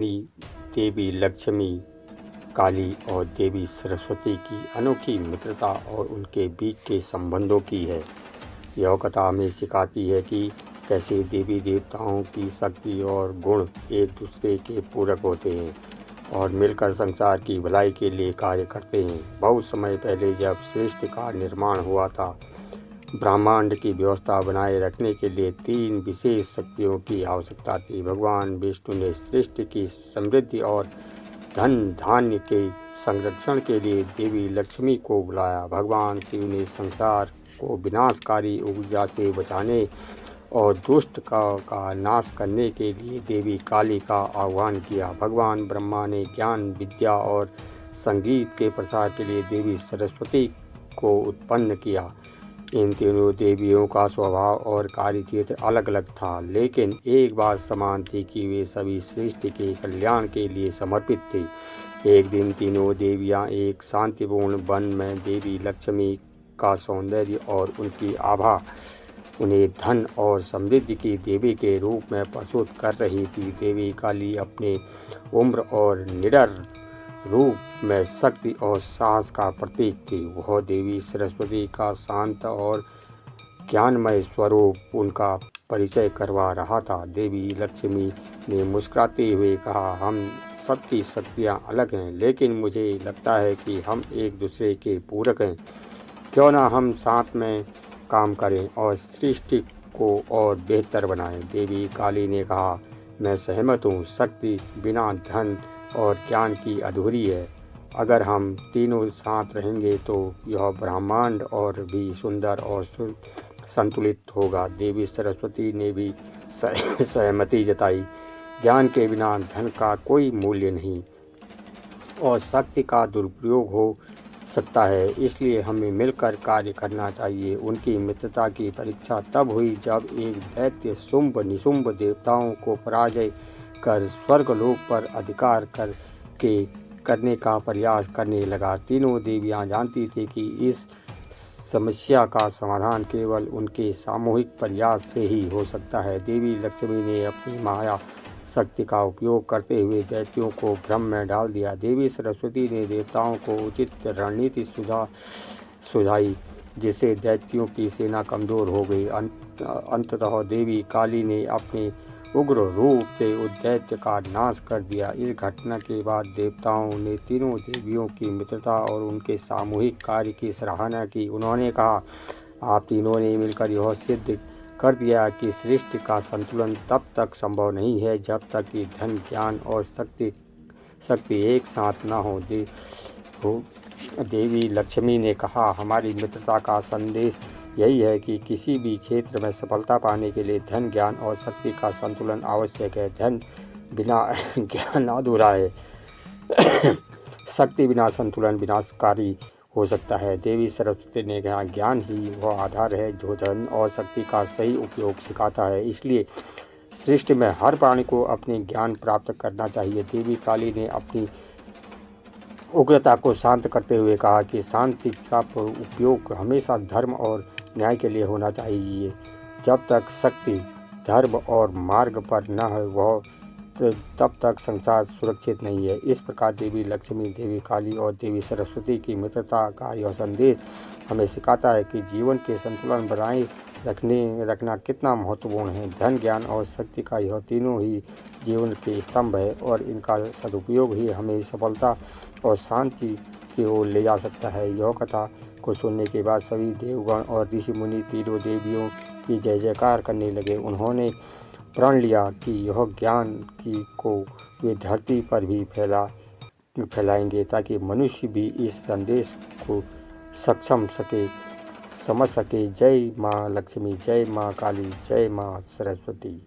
देवी लक्ष्मी, काली और देवी सरस्वती की अनोखी मित्रता और उनके बीच के संबंधों की है। यह कथा हमें सिखाती है कि कैसे देवी देवताओं की शक्ति और गुण एक दूसरे के पूरक होते हैं और मिलकर संसार की भलाई के लिए कार्य करते हैं। बहुत समय पहले जब सृष्टि का निर्माण हुआ था, ब्रह्मांड की व्यवस्था बनाए रखने के लिए 3 विशेष शक्तियों की आवश्यकता थी। भगवान विष्णु ने सृष्टि की समृद्धि और धन धान्य के संरक्षण के लिए देवी लक्ष्मी को बुलाया। भगवान शिव ने संसार को विनाशकारी ऊर्जा से बचाने और दुष्ट का नाश करने के लिए देवी काली का आह्वान किया। भगवान ब्रह्मा ने ज्ञान, विद्या और संगीत के प्रसार के लिए देवी सरस्वती को उत्पन्न किया। इन तीनों देवियों का स्वभाव और कार्यक्षेत्र अलग अलग था, लेकिन एक बात समान थी कि वे सभी सृष्टि के कल्याण के लिए समर्पित थे। एक दिन तीनों देवियां एक शांतिपूर्ण वन में देवी लक्ष्मी का सौंदर्य और उनकी आभा उन्हें धन और समृद्धि की देवी के रूप में प्रस्तुत कर रही थी। देवी काली अपने उम्र और निडर रूप में शक्ति और साहस का प्रतीक थी। वह देवी सरस्वती का शांत और ज्ञानमय स्वरूप उनका परिचय करवा रहा था। देवी लक्ष्मी ने मुस्कुराते हुए कहा, हम सबकी शक्तियाँ अलग हैं, लेकिन मुझे लगता है कि हम एक दूसरे के पूरक हैं। क्यों ना हम साथ में काम करें और सृष्टि को और बेहतर बनाएं। देवी काली ने कहा, मैं सहमत हूँ। शक्ति बिना धन और ज्ञान की अधूरी है। अगर हम तीनों साथ रहेंगे तो यह ब्रह्मांड और भी सुंदर और संतुलित होगा। देवी सरस्वती ने भी सहमति जताई। ज्ञान के बिना धन का कोई मूल्य नहीं और शक्ति का दुरुपयोग हो सकता है, इसलिए हमें मिलकर कार्य करना चाहिए। उनकी मित्रता की परीक्षा तब हुई जब एक दैत्य शुंभ निशुंभ देवताओं को पराजय कर स्वर्गलोक पर अधिकार करने का प्रयास करने लगा। तीनों देवियां जानती थी कि इस समस्या का समाधान केवल उनके सामूहिक प्रयास से ही हो सकता है। देवी लक्ष्मी ने अपनी माया शक्ति का उपयोग करते हुए दैत्यों को भ्रम में डाल दिया। देवी सरस्वती ने देवताओं को उचित रणनीति सुझाई, जिससे दैत्यों की सेना कमजोर हो गई। अंततः देवी काली ने अपने उग्र रूप से उस दैत्य का नाश कर दिया। इस घटना के बाद देवताओं ने तीनों देवियों की मित्रता और उनके सामूहिक कार्य की सराहना की। उन्होंने कहा, आप तीनों ने मिलकर यह सिद्ध कर दिया कि सृष्टि का संतुलन तब तक संभव नहीं है जब तक कि धन, ज्ञान और शक्ति एक साथ न हो। देवी लक्ष्मी ने कहा, हमारी मित्रता का संदेश यही है कि किसी भी क्षेत्र में सफलता पाने के लिए धन, ज्ञान और शक्ति का संतुलन आवश्यक है। धन बिना ज्ञान अधूरा है। शक्ति बिना संतुलन विनाशकारी हो सकता है। देवी सरस्वती ने कहा, ज्ञान ही वह आधार है जो धन और शक्ति का सही उपयोग सिखाता है, इसलिए सृष्टि में हर प्राणी को अपने ज्ञान प्राप्त करना चाहिए। देवी काली ने अपनी उग्रता को शांत करते हुए कहा कि शांति का उपयोग हमेशा धर्म और न्याय के लिए होना चाहिए। जब तक शक्ति धर्म और मार्ग पर न है वह तब तक संसार सुरक्षित नहीं है। इस प्रकार देवी लक्ष्मी, देवी काली और देवी सरस्वती की मित्रता का यह संदेश हमें सिखाता है कि जीवन के संतुलन बनाए रखना कितना महत्वपूर्ण है। धन, ज्ञान और शक्ति का यह तीनों ही जीवन के स्तंभ है और इनका सदुपयोग ही हमें सफलता और शांति की ओर ले जा सकता है। यह कथा को सुनने के बाद सभी देवगण और ऋषि मुनि तीनों देवियों की जय जयकार करने लगे। उन्होंने प्रण लिया कि यह ज्ञान को वे धरती पर भी फैलाएंगे ताकि मनुष्य भी इस संदेश को समझ सके। जय माँ लक्ष्मी, जय माँ काली, जय माँ सरस्वती।